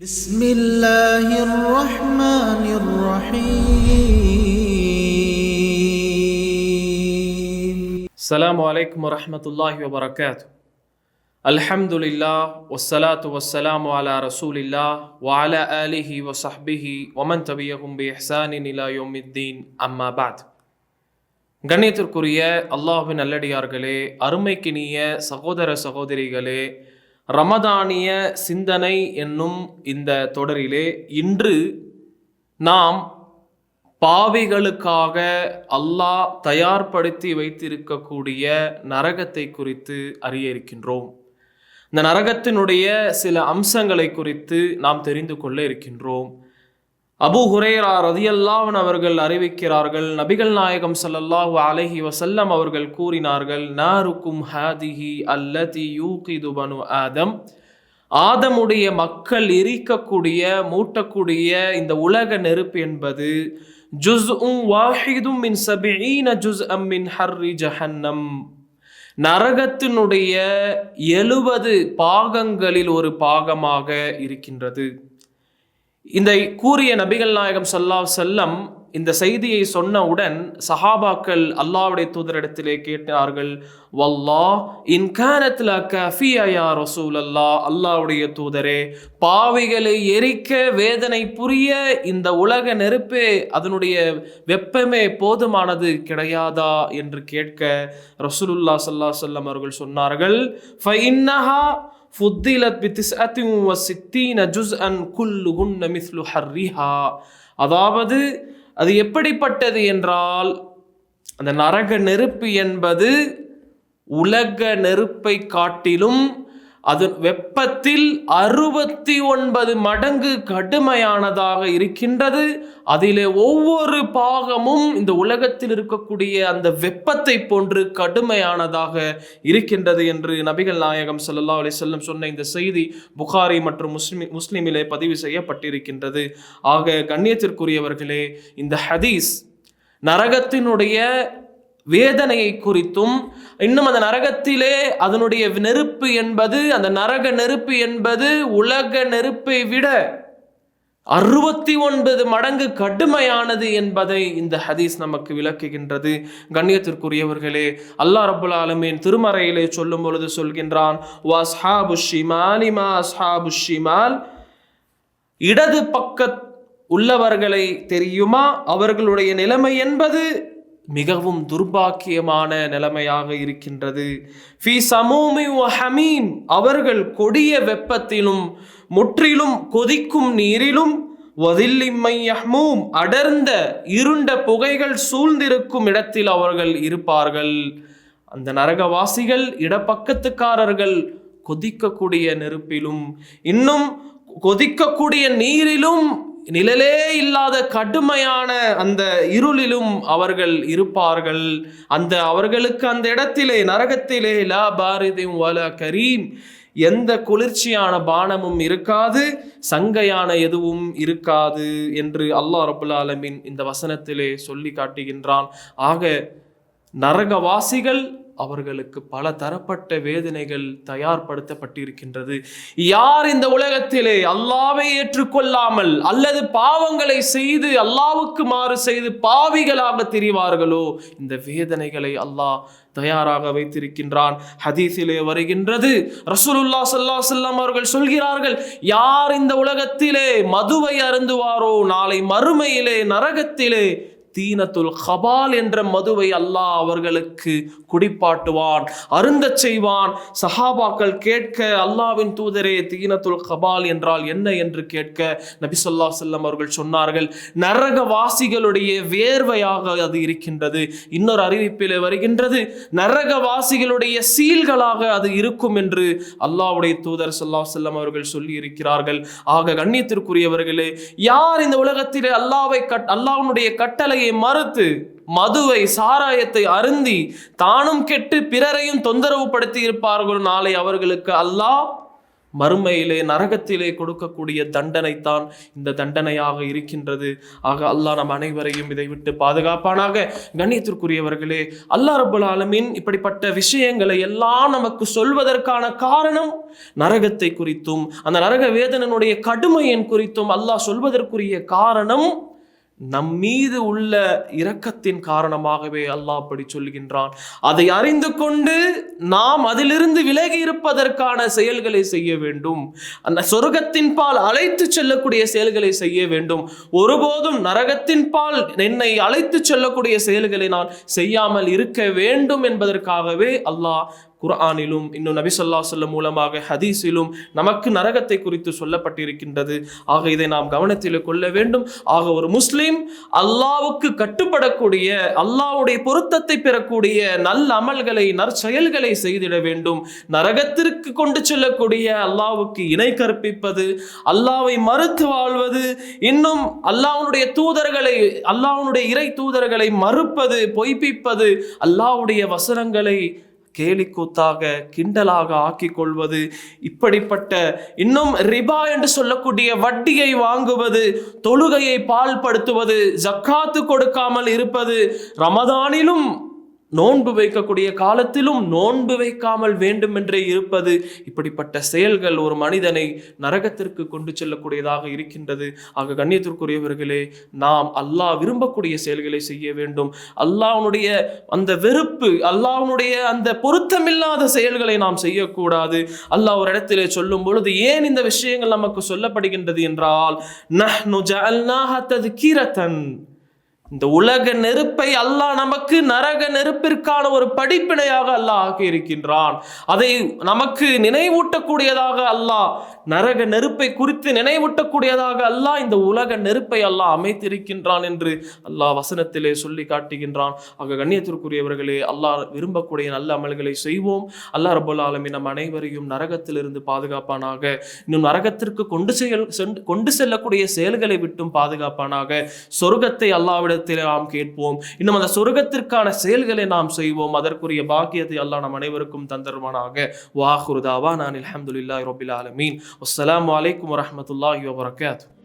بسم الله الرحمن الرحيم. السلام عليكم ورحمة الله وبركاته. الحمد لله والصلاة والسلام على رسول الله وعلى آله وصحبه ومن تبعهم بإحسان إلى يوم الدين أما بعد. கண்ணியத்திற்குரிய அல்லாஹ்வின் நல்லடியார்களே, அருமைக்கினிய சகோதர சகோதரிகளே, ரமதானிய சிந்தனை என்னும் இந்த தொடரிலே இன்று நாம் பாவிகளுக்காக அல்லாஹ் தயார்படுத்தி வைத்திருக்கக்கூடிய நரகத்தை குறித்து அறிய இருக்கின்றோம். இந்த நரகத்தினுடைய சில அம்சங்களை குறித்து நாம் தெரிந்து கொள்ள இருக்கின்றோம். அபூ ஹுரைரா ரலியல்லாஹு அன்ஹு அவர்கள் அறிவிக்கிறார்கள், நபிகள் நாயகம் ஸல்லல்லாஹு அலைஹி வஸல்லம் அவர்கள் கூறினார்கள், நாருக்கும் ஹாதிஹி அல்லதி யூகிது பனு ஆதம். ஆதமுடைய மக்கள் எரிக்கக்கூடிய மூட்டக்கூடிய இந்த உலக நெருப்பு என்பது ஜுஸ்உன் வாஹிதும் மின் 70 ஜுஸ்அம் மின் ஹர்ரி ஜஹன்னம், நரகத்தினுடைய 70 பாகங்களில் ஒரு பாகமாக இருக்கின்றது. இந்த கூறிய நபிகள் நாயகம் ஸல்லல்லாஹு அலைஹி வஸல்லம் இந்த செய்தியை சொன்னவுடன் சஹாபாக்கள் அல்லாஹ்வுடைய தூதரிடத்திலே கேட்டார்கள், வல்லாஹ் இன் கானத் லக ஃபியா யா ரசூலல்லாஹ், அல்லாஹ்வுடைய தூதரே, பாவிகளை எரிக்க வேதனை புரிய இந்த உலக நெருப்பே அதனுடைய வெப்பமே போதுமானது கிடையாதா என்று கேட்க ரசூலுல்லாஹ் ஸல்லல்லாஹு அலைஹி வஸல்லம் அவர்கள் சொன்னார்கள், ஃபஇன்னஹா ஃபுத்திலத் பிதிஸ்அத்தின் வசித்தீன ஜுஸ்அன் குல்லுஹுன்ன மிஸ்லு ஹர்ரிஹா. அதாவது அது எப்படிப்பட்டது என்றால், அந்த நரக நெருப்பு என்பது உலக நெருப்பை காட்டிலும் அது வெப்பத்தில் 69 மடங்கு கடுமையானதாக இருக்கின்றது. அதிலே ஒவ்வொரு பாகமும் இந்த உலகத்தில் இருக்கக்கூடிய அந்த வெப்பத்தை போன்று கடுமையானதாக இருக்கின்றது என்று நபிகள் நாயகம் ஸல்லல்லாஹு அலைஹி வஸல்லம் சொன்ன இந்த செய்தி புகாரி மற்றும் முஸ்லிமிலே பதிவு செய்யப்பட்டிருக்கின்றது. ஆக கண்ணியத்திற்குரியவர்களே, இந்த ஹதீஸ் நரகத்தினுடைய வேதனையை குறித்தும், இன்னும் அந்த நரகத்திலே அதனுடைய நெருப்பு என்பது, அந்த நரக நெருப்பு என்பது உலக நெருப்பை விட 69 மடங்கு கடுமையானது என்பதை இந்த ஹதீஸ் நமக்கு விளக்குகின்றது. கண்ணியத்திற்குரியவர்களே, அல்லாஹ் ரப்பல் ஆலமீன் திருமறையிலே சொல்லும் பொழுது சொல்கின்றான், வஸ்ஹாபுஷ் ஷிமாலி மா அஸ்ஹாபுஷ் ஷிமால், இடது பக்க உள்ளவர்களை தெரியுமா, அவர்களுடைய நிலைமை என்பது மிகவும் துர்பாக்கியமான நிலைமையாக இருக்கின்றது. ஃபீ சமூமி வ ஹமீம், அவர்கள் கொடிய வெப்பத்திலும் முற்றிலும் கொதிக்கும் நீரிலும், வதில்லிம் மை யஹ்மூம், அடர்ந்த இருண்ட புகைகள் சூழ்ந்திருக்கும் இடத்தில் அவர்கள் இருப்பார்கள். அந்த நரகவாசிகள் இடப்பக்கத்துக்காரர்கள் கொதிக்கக்கூடிய நெருப்பிலும் இன்னும் கொதிக்கக்கூடிய நீரிலும் நிழலே இல்லாத கடுமையான அந்த இருளிலும் அவர்கள் இருப்பார்கள். அவர்களுக்கு அந்த இடத்திலே நரகத்திலே லா பாரிதின் வலா கரீம், எந்த குளிர்ச்சியான பானமும் இருக்காது, சங்கையான எதுவும் இருக்காது என்று அல்லாஹ் ரப்பல் ஆலமீன் இந்த வசனத்திலே சொல்லி காட்டுகின்றான். ஆக நரகவாசிகள் அவர்களுக்கு பல தரப்பட்ட வேதனைகள் தயார்படுத்தப்பட்டிருக்கின்றது. யார் இந்த உலகத்திலே அல்லாஹ்வை ஏற்றுக்கொள்ளாமல் அல்லது பாவங்களை செய்து அல்லாஹ்வுக்கு மாறு செய்து பாவிகளாக திரிவார்களோ, இந்த வேதனைகளை அல்லாஹ் தயாராக வைத்திருக்கின்றான். ஹதீஸிலே வருகின்றது, ரசூலுல்லாஹ் ஸல்லல்லாஹு அலைஹி வஸல்லம் அவர்கள் சொல்கிறார்கள், யார் இந்த உலகத்திலே மதுவை அருந்துவாரோ, நாளை மறுமையிலே நரகத்திலே தீனத்துல் கபால் என்ற மதுவை அல்லாஹ் அவர்களுக்கு குடிப்பாட்டுவான், அருந்தச் செய்வான். சஹாபாக்கள் கேட்க, அல்லாஹ்வின் தூதரே, தீனத்துல் கபால் என்றால் என்ன என்று கேட்க நபி ஸல்லல்லாஹு அலைஹி வஸல்லம் அவர்கள் சொன்னார்கள், நரகவாசிகளுடைய வேர்வையாக அது இருக்கின்றது. இன்னொரு அறிவிப்பிலே வருகின்றது, நரகவாசிகளுடைய சீல்களாக அது இருக்கும் என்று அல்லாஹ்வுடைய தூதர் ஸல்லல்லாஹு அலைஹி வஸல்லம் அவர்கள் சொல்லி இருக்கிறார்கள். ஆக கண்ணியத்திற்குரியவர்களே, யார் இந்த உலகத்திலே அல்லாஹ்வுடைய கட்டளையை மறுத்து மதுவை சாராயத்தை அருந்தி தானும் கெட்டு பிறரையும் தொந்தரவு படுத்தி இருப்பார்கள், நாளை அவர்களுக்கு அல்லாஹ் மறுமையிலே நரகத்திலே கொடுக்கக்கூடிய தண்டனை தான் இந்த தண்டனையாக இருக்கின்றது. ஆக அல்லாஹ் நம் அனைவரையும் இதை விட்டு பாதுகாப்பானாக. கண்ணியத்திற்குரியவர்களே, அல்லாஹ் ரப்பல் ஆலமீன் இப்படிப்பட்ட விஷயங்களை எல்லாம் நமக்கு சொல்வதற்கான காரணம் நரகத்தை குறித்தும் அந்த நரக வேதனையினுடைய கடுமையின் குறித்தும் அல்லாஹ் சொல்வதற்குரிய காரணம் நம் மீது உள்ள இரக்கத்தின் காரணமாகவே அல்லாஹ் அப்படி சொல்கின்றான். அதை அறிந்து கொண்டு நாம் அதிலிருந்து விலகி இருப்பதற்கான செயல்களை செய்ய வேண்டும். அந்த சொர்க்கத்தின் பால் அழைத்து செல்லக்கூடிய செயல்களை செய்ய வேண்டும். ஒருபோதும் நரகத்தின் பால் என்னை அழைத்து செல்லக்கூடிய செயல்களை நான் செய்யாமல் இருக்க வேண்டும் என்பதற்காகவே அல்லாஹ் குர்ஆனிலும் இன்னும் நபி ஸல்லல்லாஹு அலைஹி வஸல்லம் மூலமாக ஹதீஸிலும் நமக்கு நரகத்தை குறித்து சொல்லப்பட்டிருக்கின்றது. ஆக இதை நாம் கவனத்தில் கொள்ள வேண்டும். ஆக ஒரு முஸ்லிம் அல்லாஹ்வுக்கு கட்டுப்படக்கூடிய, அல்லாஹ்வுடைய பொருத்தத்தை பெறக்கூடிய நல்ல அமல்களை, நற்செயல்களை செய்திட வேண்டும். நரகத்திற்கு கொண்டு செல்லக்கூடிய, அல்லாஹ்வுக்கு இணை கற்பிப்பது, அல்லாஹ்வை மறுத்து வாழ்வது, இன்னும் அல்லாஹ்வுடைய தூதர்களை, அல்லாஹ்வுடைய இறை தூதர்களை மறுப்பது, பொய்ப்பிப்பது, அல்லாஹ்வுடைய வசனங்களை கேலிக்கூத்தாக, கிண்டலாக ஆக்கிக் கொள்வது, இப்படிப்பட்ட இன்னும் ரிபா என்று சொல்லக்கூடிய வட்டியை வாங்குவது, தொழுகையை பால்படுத்துவது, ஜக்காத்து கொடுக்காமல் இருப்பது, ரமதானிலும் நோன்பு வைக்கக்கூடிய காலத்திலும் நோன்பு வைக்காமல் வேண்டுமென்றே இருப்பது, இப்படிப்பட்ட செயல்கள் ஒரு மனிதனை நரகத்திற்கு கொண்டு செல்லக்கூடியதாக இருக்கின்றது. ஆக கண்ணியத்திற்குரியவர்களே, நாம் அல்லாஹ் விரும்பக்கூடிய செயல்களை செய்ய வேண்டும். அல்லாஹ்வுடைய அந்த வெறுப்பு, அல்லாஹ்வுடைய அந்த பொருத்தமில்லாத செயல்களை நாம் செய்யக்கூடாது. அல்லாஹ் ஒரு இடத்திலே சொல்லும் பொழுது ஏன் இந்த விஷயங்கள் நமக்கு சொல்லப்படுகின்றது என்றால், நஹ்னு ஜஅல்நாஹா தذ்கிரதன், இந்த உலக நெருப்பை அல்லாஹ் நமக்கு நரக நெருப்பிற்கான ஒரு படிப்பினையாக அல்லாஹ் ஆக்கி இருக்கின்றான். அதை நமக்கு நினைவூட்டக்கூடியதாக அல்லாஹ், நரக நெருப்பை குறித்து நினைவூட்டக்கூடியதாக அல்லாஹ் இந்த உலக நெருப்பை அல்லாஹ் அமைத்திருக்கின்றான் என்று அல்லாஹ் வசனத்திலே சொல்லி காட்டுகின்றான். ஆக கண்ணியத்திற்குரியவர்களே, அல்லாஹ் விரும்பக்கூடிய நல்ல அமல்களை செய்வோம். அல்லாஹ் ரப்பல் ஆலமீன் நம் அனைவரையும் நரகத்திலிருந்து பாதுகாப்பானாக. இன்னும் நரகத்திற்கு கொண்டு செல்லக்கூடிய செயல்களை விட்டும் பாதுகாப்பானாக. சொர்க்கத்தை அல்லாஹ்விட நாம் கேட்போம். இன்னும் அந்த சொர்க்கத்திற்கான செயல்களை நாம் செய்வோம். அதற்குரிய பாக்கியத்தை அல்லாஹ் நம் அனைவருக்கும் தந்தருவானாக. வாஹிரு தாவானா அல்ஹம்துலில்லாஹி ரப்பில் ஆலமீன். அஸ்ஸலாமு அலைக்கும் வரஹ்மத்துல்லாஹி வபரகாத்துஹு.